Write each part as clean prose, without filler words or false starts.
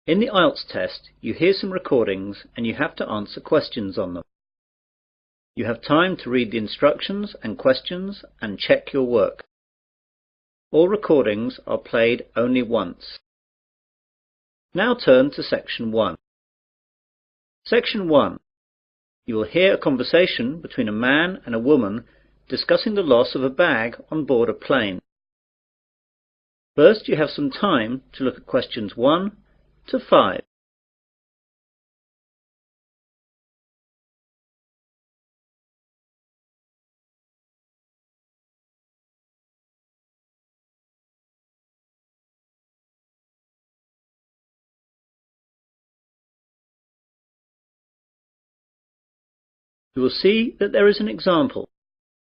In the Ielts test, you hear some recordings and you have to answer questions on them. You have time to read the instructions and questions and check your work. All recordings are played only once. Now turn to Section 1. Section 1. You will hear a conversation between a man and a woman discussing the loss of a bag on board a plane. First, you have some time to look at questions 1 to 5. You will see that there is an example.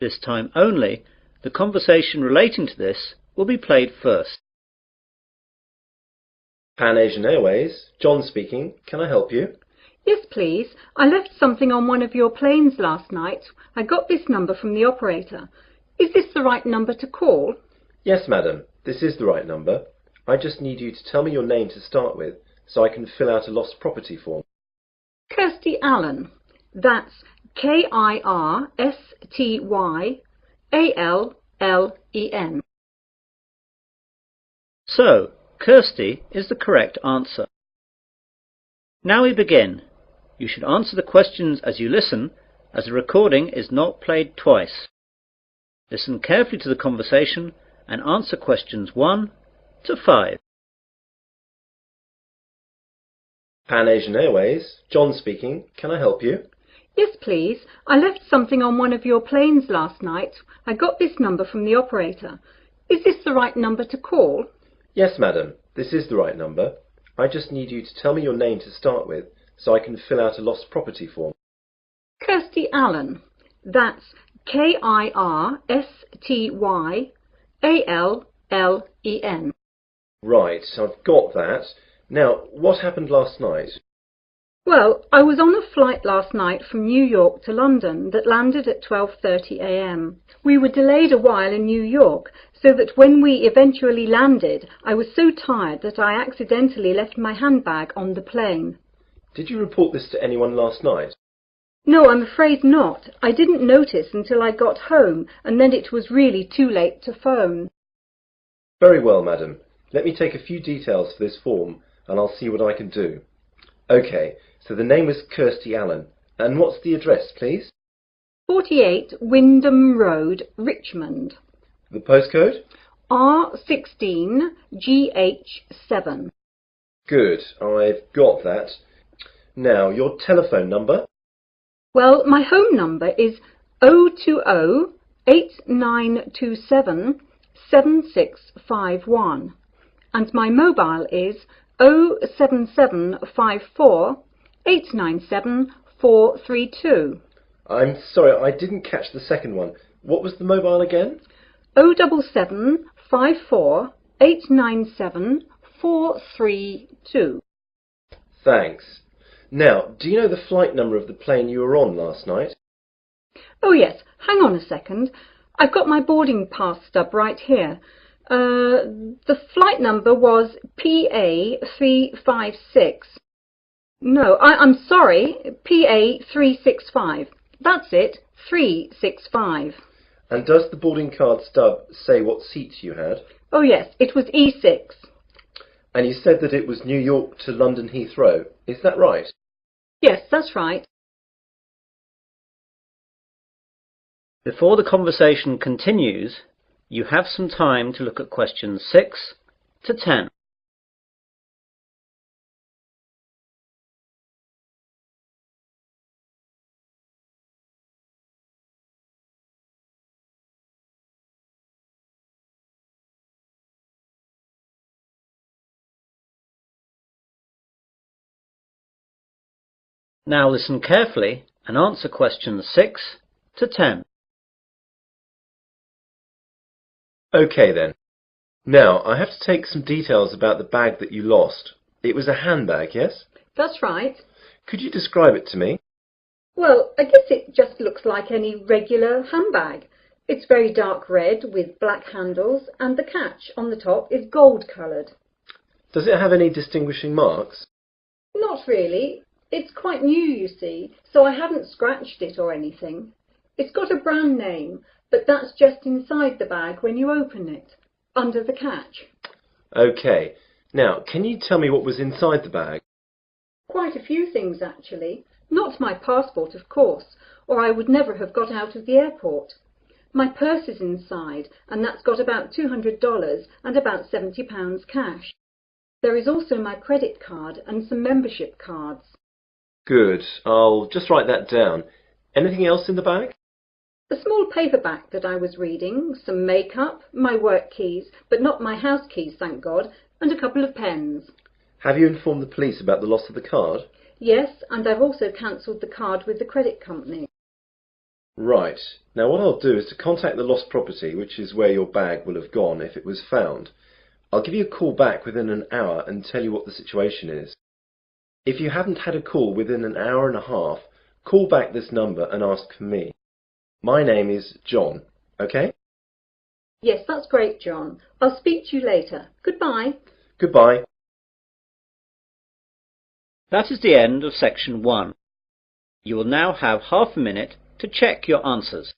This time only, the conversation relating to this will be played first. Pan Asian Airways, John speaking. Can I help you? Yes, please. I left something on one of your planes last night. I got this number from the operator. Is this the right number to call? Yes, madam. This is the right number. I just need you to tell me your name to start with so I can fill out a lost property form. Kirsty Allen. That's Kirstyallen. So, Kirsty is the correct answer. Now we begin. You should answer the questions as you listen, as the recording is not played twice. Listen carefully to the conversation and answer questions 1 to 5. Pan Asian Airways, John speaking. Can I help you? Yes, please. I left something on one of your planes last night. I got this number from the operator. Is this the right number to call? Yes, madam. This is the right number. I just need you to tell me your name to start with so I can fill out a lost property form. Kirsty Allen. That's Kirstyallen. Right, I've got that. Now, what happened last night? Well, I was on a flight last night from New York to London that landed at 12:30 a.m. We were delayed a while in New York, so that when we eventually landed, I was so tired that I accidentally left my handbag on the plane. Did you report this to anyone last night? No, I'm afraid not. I didn't notice until I got home, and then it was really too late to phone. Very well, madam. Let me take a few details for this form, and I'll see what I can do. OK, so the name was Kirsty Allen. And what's the address, please? 48 Wyndham Road, Richmond. The postcode? R16GH7. Good, I've got that. Now, your telephone number? Well, my home number is 020-8927-7651. And my mobile is 07754-897-432. I'm sorry, I didn't catch the second one. What was the mobile again? 07754-897-432. Thanks. Now, do you know the flight number of the plane you were on last night? Oh yes, hang on a second. I've got my boarding pass stub right here. The flight number was PA356. No, I'm sorry, PA365. That's it, 365. And does the boarding card stub say what seats you had? Oh yes, it was E6. And you said that it was New York to London Heathrow. Is that right? Yes, that's right. Before the conversation continues, you have some time to look at questions 6 to 10. Now listen carefully and answer questions 6 to 10. OK then. Now, I have to take some details about the bag that you lost. It was a handbag, yes? That's right. Could you describe it to me? Well, I guess it just looks like any regular handbag. It's very dark red with black handles, and the catch on the top is gold-coloured. Does it have any distinguishing marks? Not really. It's quite new, you see, so I haven't scratched it or anything. It's got a brand name, but that's just inside the bag when you open it, under the catch. OK. Now, can you tell me what was inside the bag? Quite a few things, actually. Not my passport, of course, or I would never have got out of the airport. My purse is inside, and that's got about $200 and about £70 cash. There is also my credit card and some membership cards. Good. I'll just write that down. Anything else in the bag? A small paperback that I was reading, some makeup, my work keys, but not my house keys, thank God, and a couple of pens. Have you informed the police about the loss of the card? Yes, and I've also cancelled the card with the credit company. Right. Now what I'll do is to contact the lost property, which is where your bag will have gone if it was found. I'll give you a call back within an hour and tell you what the situation is. If you haven't had a call within an hour and a half, call back this number and ask for me. My name is John, OK? Yes, that's great, John. I'll speak to you later. Goodbye. Goodbye. That is the end of section 1. You will now have half a minute to check your answers.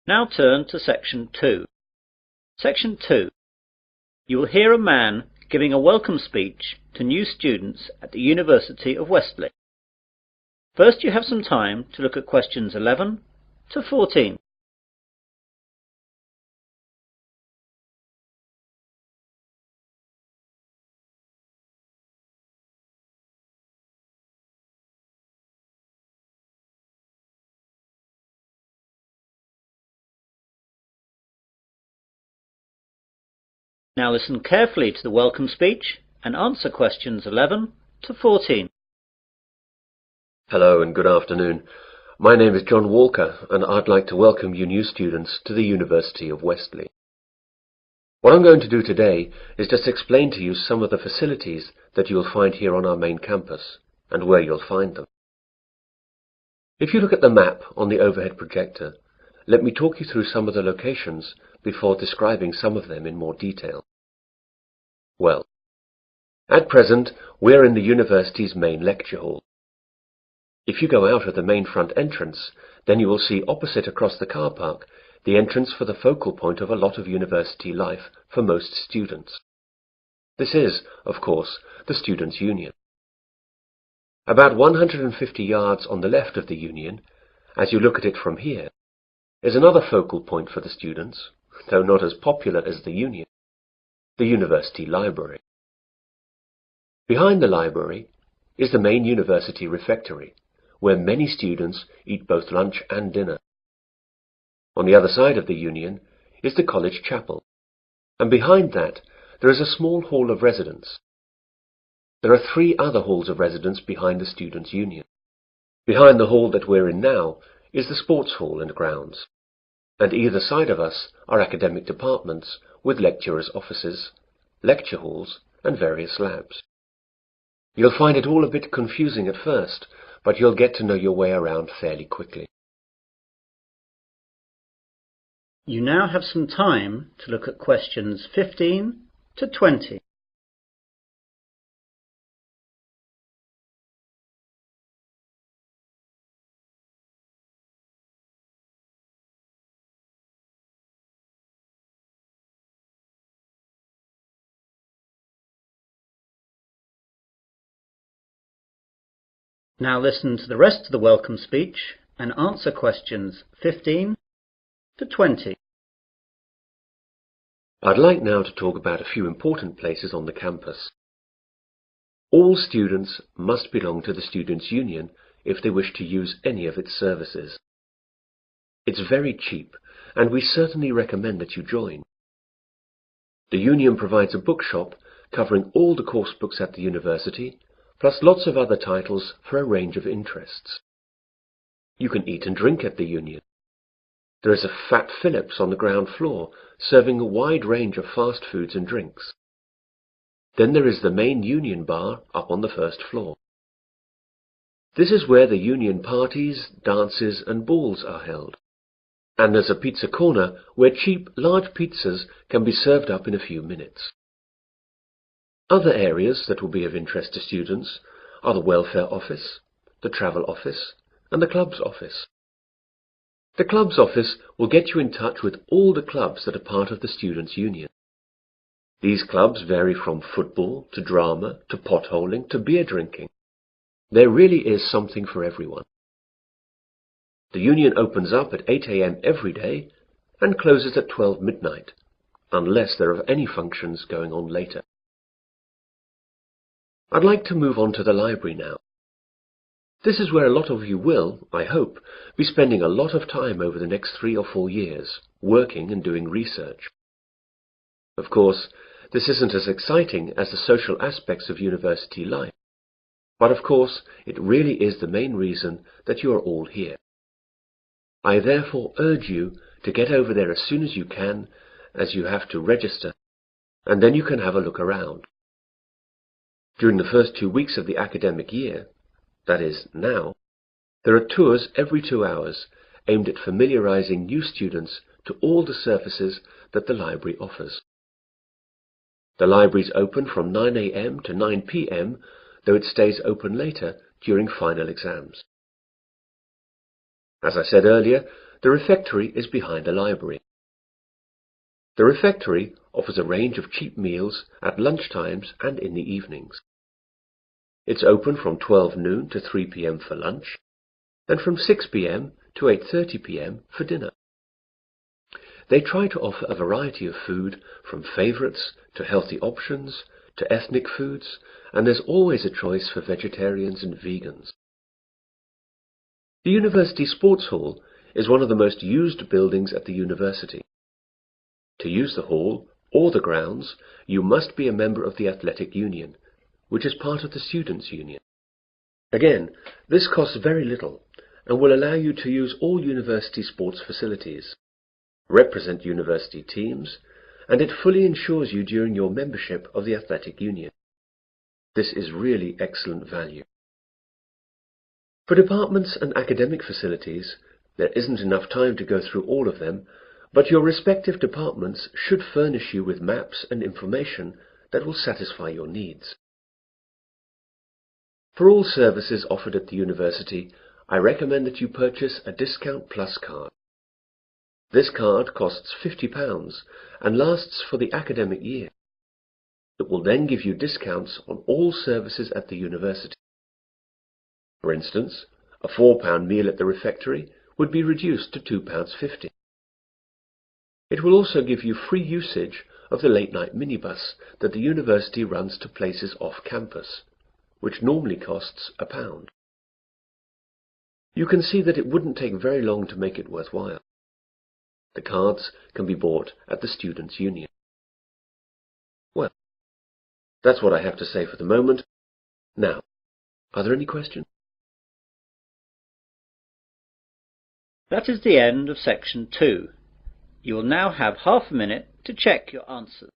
Now turn to section 2. Section 2. You will hear a man giving a welcome speech to new students at the University of Wesley. First, you have some time to look at questions 11 to 14. Now listen carefully to the welcome speech and answer questions 11 to 14. Hello and good afternoon. My name is John Walker and I'd like to welcome you new students to the University of Wesley. What I'm going to do today is just explain to you some of the facilities that you'll find here on our main campus and where you'll find them. If you look at the map on the overhead projector, let me talk you through some of the locations before describing some of them in more detail. Well, at present we're in the university's main lecture hall. If you go out of the main front entrance, then you will see opposite across the car park the entrance for the focal point of a lot of university life for most students. This is, of course, the Students' Union. About 150 yards on the left of the Union, as you look at it from here, is another focal point for the students, though not as popular as the Union, the University Library. Behind the library is the main university refectory, where many students eat both lunch and dinner. On the other side of the Union is the college chapel, and behind that there is a small hall of residence. There are 3 other halls of residence behind the Students' Union. Behind the hall that we're in now is the sports hall and grounds, and either side of us are academic departments with lecturers' offices, lecture halls, and various labs. You'll find it all a bit confusing at first, but you'll get to know your way around fairly quickly. You now have some time to look at questions 15 to 20. Now listen to the rest of the welcome speech and answer questions 15 to 20. I'd like now to talk about a few important places on the campus. All students must belong to the Students' Union if they wish to use any of its services. It's very cheap, and we certainly recommend that you join. The Union provides a bookshop covering all the course books at the university, plus lots of other titles for a range of interests. You can eat and drink at the Union. There is a Fat Phillips on the ground floor, serving a wide range of fast foods and drinks. Then there is the main Union bar up on the first floor. This is where the Union parties, dances and balls are held. And there's a pizza corner where cheap, large pizzas can be served up in a few minutes. Other areas that will be of interest to students are the welfare office, the travel office, and the club's office. The club's office will get you in touch with all the clubs that are part of the Students' Union. These clubs vary from football to drama to potholing to beer drinking. There really is something for everyone. The Union opens up at 8 a.m. every day and closes at 12 midnight, unless there are any functions going on later. I'd like to move on to the library now. This is where a lot of you will, I hope, be spending a lot of time over the next 3 or 4 years, working and doing research. Of course, this isn't as exciting as the social aspects of university life, but of course it really is the main reason that you are all here. I therefore urge you to get over there as soon as you can, as you have to register, and then you can have a look around. During the first 2 weeks of the academic year, that is, now, there are tours every 2 hours aimed at familiarizing new students to all the services that the library offers. The library is open from 9 a.m. to 9 p.m., though it stays open later during final exams. As I said earlier, the refectory is behind the library. The refectory offers a range of cheap meals at lunchtimes and in the evenings. It's open from 12 noon to 3 p.m. for lunch, and from 6 p.m. to 8:30 p.m. for dinner. They try to offer a variety of food, from favourites to healthy options to ethnic foods, and there's always a choice for vegetarians and vegans. The University Sports Hall is one of the most used buildings at the university. To use the hall or the grounds, you must be a member of the Athletic Union, which is part of the Students' Union. Again, this costs very little and will allow you to use all university sports facilities, represent university teams, and it fully insures you during your membership of the Athletic Union. This is really excellent value. For departments and academic facilities, there isn't enough time to go through all of them, but your respective departments should furnish you with maps and information that will satisfy your needs. For all services offered at the university, I recommend that you purchase a Discount Plus card. This card costs £50 and lasts for the academic year. It will then give you discounts on all services at the university. For instance, a £4 meal at the refectory would be reduced to £2.50. It will also give you free usage of the late-night minibus that the university runs to places off campus, which normally costs £1. You can see that it wouldn't take very long to make it worthwhile. The cards can be bought at the Students' Union. Well, that's what I have to say for the moment. Now, are there any questions? That is the end of section 2. You will now have half a minute to check your answers.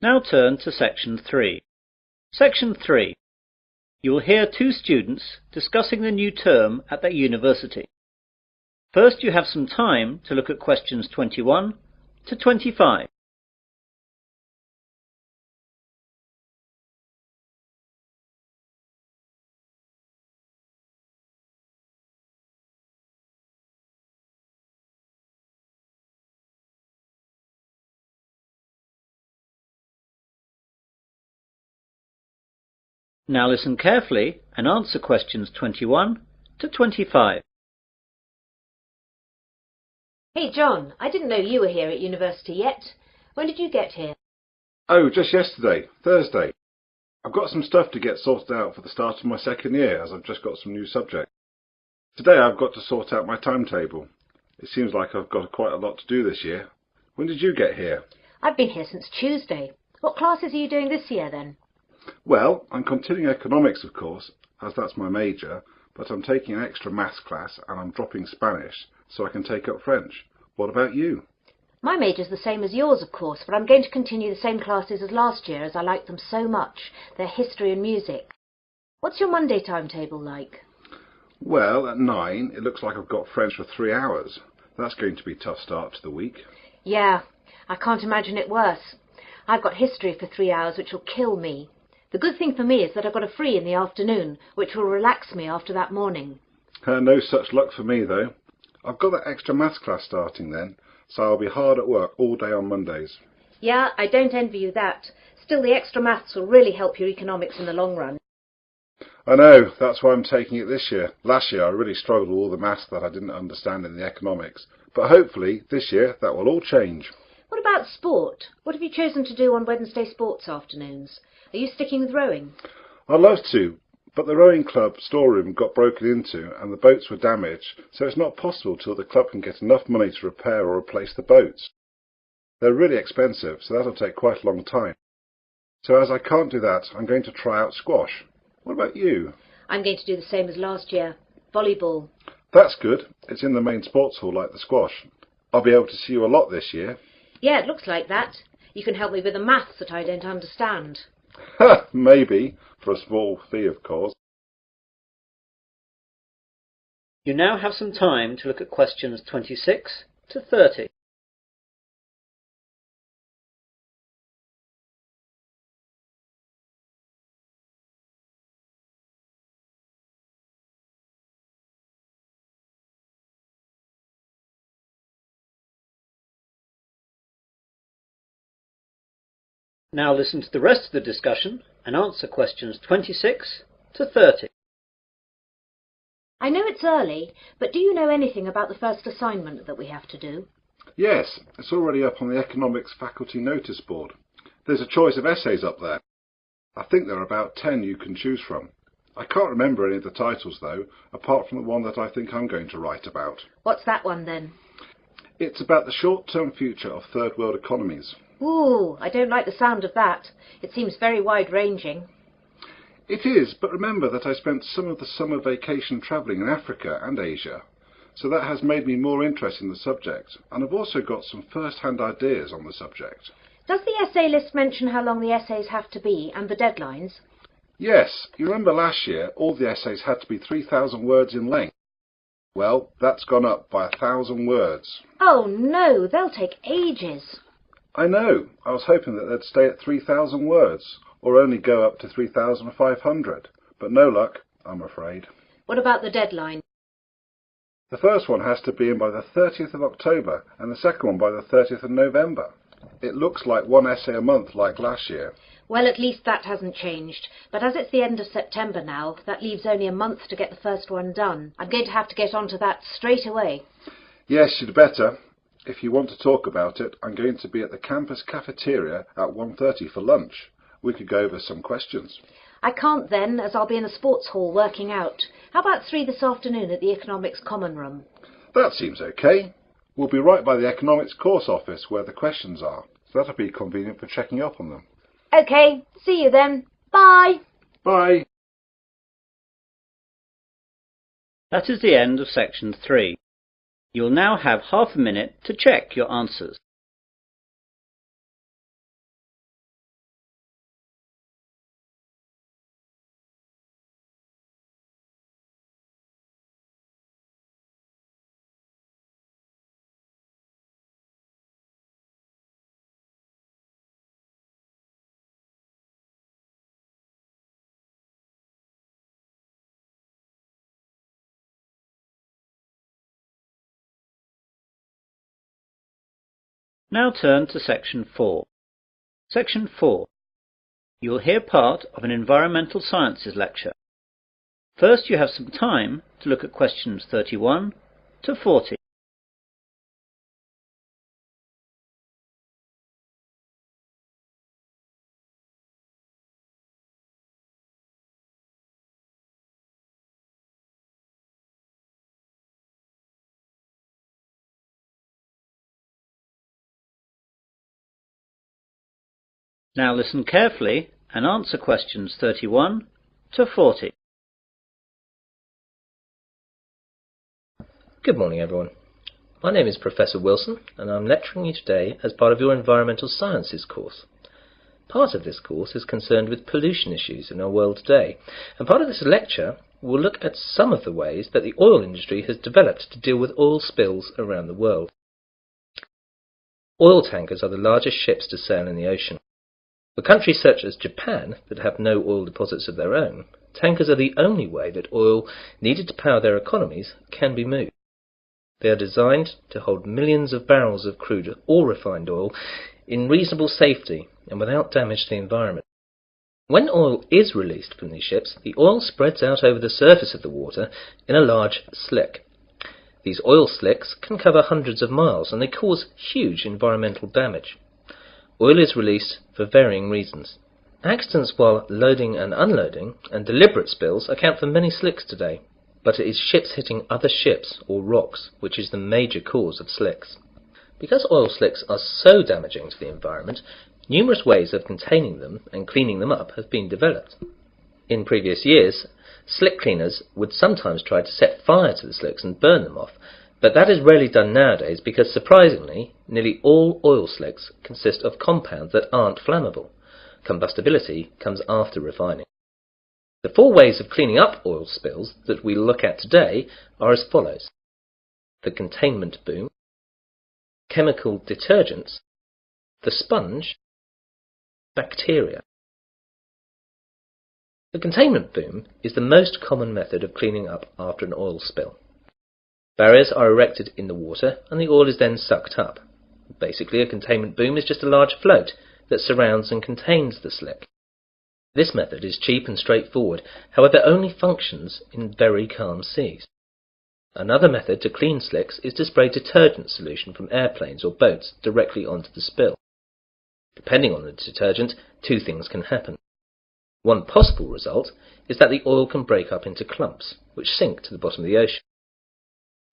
Now turn to section 3. Section 3. You will hear 2 students discussing the new term at their university. First, you have some time to look at questions 21 to 25. Now listen carefully and answer questions 21 to 25. Hey John, I didn't know you were here at university yet. When did you get here? Oh, just yesterday, Thursday. I've got some stuff to get sorted out for the start of my second year, as I've just got some new subjects. Today I've got to sort out my timetable. It seems like I've got quite a lot to do this year. When did you get here? I've been here since Tuesday. What classes are you doing this year then? Well, I'm continuing economics, of course, as that's my major, but I'm taking an extra maths class and I'm dropping Spanish so I can take up French. What about you? My major's the same as yours, of course, but I'm going to continue the same classes as last year as I like them so much. They're history and music. What's your Monday timetable like? Well, at 9, it looks like I've got French for 3 hours. That's going to be a tough start to the week. Yeah, I can't imagine it worse. I've got history for 3 hours, which will kill me. The good thing for me is that I've got a free in the afternoon, which will relax me after that morning. No such luck for me, though. I've got that extra maths class starting then, so I'll be hard at work all day on Mondays. Yeah, I don't envy you that. Still, the extra maths will really help your economics in the long run. I know, that's why I'm taking it this year. Last year I really struggled with all the maths that I didn't understand in the economics, but hopefully this year that will all change. What about sport? What have you chosen to do on Wednesday sports afternoons? Are you sticking with rowing? I'd love to, but the rowing club storeroom got broken into and the boats were damaged, so it's not possible till the club can get enough money to repair or replace the boats. They're really expensive, so that'll take quite a long time. So as I can't do that, I'm going to try out squash. What about you? I'm going to do the same as last year. Volleyball. That's good. It's in the main sports hall like the squash. I'll be able to see you a lot this year. Yeah, it looks like that. You can help me with the maths that I don't understand. Maybe, for a small fee, of course. You now have some time to look at questions 26 to 30. Now listen to the rest of the discussion and answer questions 26 to 30. I know it's early, but do you know anything about the first assignment that we have to do? Yes, it's already up on the economics faculty notice board. There's a choice of essays up there. I think there are about 10 you can choose from. I can't remember any of the titles though, apart from the one that I think I'm going to write about. What's that one then? It's about the short-term future of third world economies. Ooh, I don't like the sound of that. It seems very wide-ranging. It is, but remember that I spent some of the summer vacation travelling in Africa and Asia, so that has made me more interested in the subject, and I've also got some first-hand ideas on the subject. Does the essay list mention how long the essays have to be and the deadlines? Yes, you remember last year all the essays had to be 3,000 words in length. Well, that's gone up by 1,000 words. Oh no, they'll take ages. I know, I was hoping that they'd stay at 3,000 words, or only go up to 3,500, but no luck, I'm afraid. What about the deadline? The first one has to be in by the 30th of October, and the second one by the 30th of November. It looks like one essay a month like last year. Well, at least that hasn't changed. But as it's the end of September now, that leaves only a month to get the first one done. I'm going to have to get onto that straight away. Yes, you'd better. If you want to talk about it, I'm going to be at the campus cafeteria at 1:30 for lunch. We could go over some questions. I can't then, as I'll be in the sports hall working out. How about 3 this afternoon at the Economics Common Room? That seems okay. We'll be right by the economics course office where the questions are. So that'll be convenient for checking up on them. OK, see you then. Bye. Bye. That is the end of section 3. You will now have half a minute to check your answers. Now turn to section 4. Section 4. You will hear part of an environmental sciences lecture. First you have some time to look at questions 31 to 40. Now listen carefully and answer questions 31 to 40. Good morning, everyone. My name is Professor Wilson, and I'm lecturing you today as part of your Environmental Sciences course. Part of this course is concerned with pollution issues in our world today, and part of this lecture will look at some of the ways that the oil industry has developed to deal with oil spills around the world. Oil tankers are the largest ships to sail in the ocean. For countries such as Japan that have no oil deposits of their own, tankers are the only way that oil needed to power their economies can be moved. They are designed to hold millions of barrels of crude or refined oil in reasonable safety and without damage to the environment. When oil is released from these ships, the oil spreads out over the surface of the water in a large slick. These oil slicks can cover hundreds of miles, and they cause huge environmental damage. Oil is released for varying reasons. Accidents while loading and unloading and deliberate spills account for many slicks today, but it is ships hitting other ships or rocks which is the major cause of slicks. Because oil slicks are so damaging to the environment, numerous ways of containing them and cleaning them up have been developed. In previous years, slick cleaners would sometimes try to set fire to the slicks and burn them off, but that is rarely done nowadays because, surprisingly, nearly all oil slicks consist of compounds that aren't flammable. Combustibility comes after refining. The 4 ways of cleaning up oil spills that we'll look at today are as follows: the containment boom, chemical detergents, the sponge, bacteria. The containment boom is the most common method of cleaning up after an oil spill. Barriers are erected in the water and the oil is then sucked up. Basically, a containment boom is just a large float that surrounds and contains the slick. This method is cheap and straightforward, however only functions in very calm seas. Another method to clean slicks is to spray detergent solution from airplanes or boats directly onto the spill. Depending on the detergent, 2 things can happen. One possible result is that the oil can break up into clumps, which sink to the bottom of the ocean.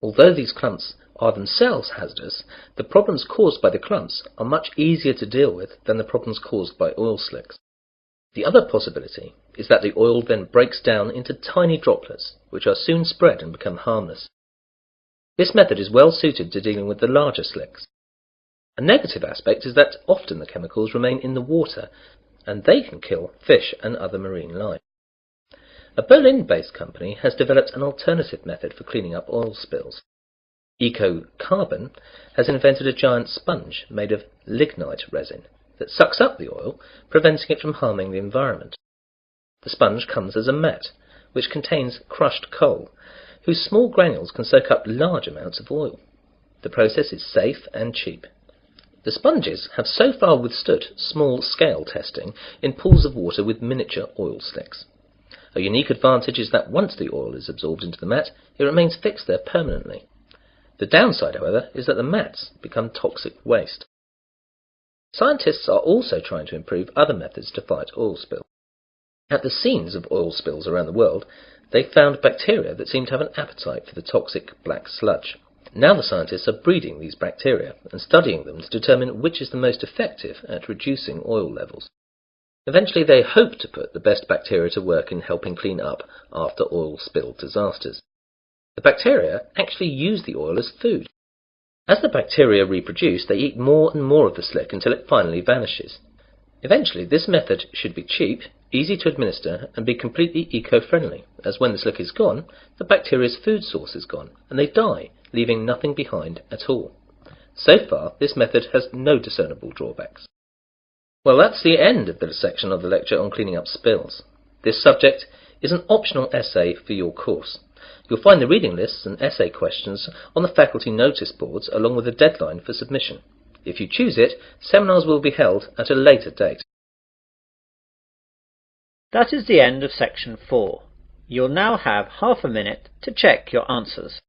Although these clumps are themselves hazardous, the problems caused by the clumps are much easier to deal with than the problems caused by oil slicks. The other possibility is that the oil then breaks down into tiny droplets, which are soon spread and become harmless. This method is well suited to dealing with the larger slicks. A negative aspect is that often the chemicals remain in the water, and they can kill fish and other marine life. A Berlin-based company has developed an alternative method for cleaning up oil spills. EcoCarbon has invented a giant sponge made of lignite resin that sucks up the oil, preventing it from harming the environment. The sponge comes as a mat, which contains crushed coal, whose small granules can soak up large amounts of oil. The process is safe and cheap. The sponges have so far withstood small-scale testing in pools of water with miniature oil slicks. A unique advantage is that once the oil is absorbed into the mat, it remains fixed there permanently. The downside, however, is that the mats become toxic waste. Scientists are also trying to improve other methods to fight oil spills. At the scenes of oil spills around the world, they found bacteria that seem to have an appetite for the toxic black sludge. Now the scientists are breeding these bacteria and studying them to determine which is the most effective at reducing oil levels. Eventually they hope to put the best bacteria to work in helping clean up after oil spill disasters. The bacteria actually use the oil as food. As the bacteria reproduce, they eat more and more of the slick until it finally vanishes. Eventually this method should be cheap, easy to administer, and be completely eco-friendly, as when the slick is gone, the bacteria's food source is gone, and they die, leaving nothing behind at all. So far, this method has no discernible drawbacks. Well, that's the end of the section of the lecture on cleaning up spills. This subject is an optional essay for your course. You'll find the reading lists and essay questions on the faculty notice boards along with a deadline for submission. If you choose it, seminars will be held at a later date. That is the end of section 4. You'll now have half a minute to check your answers.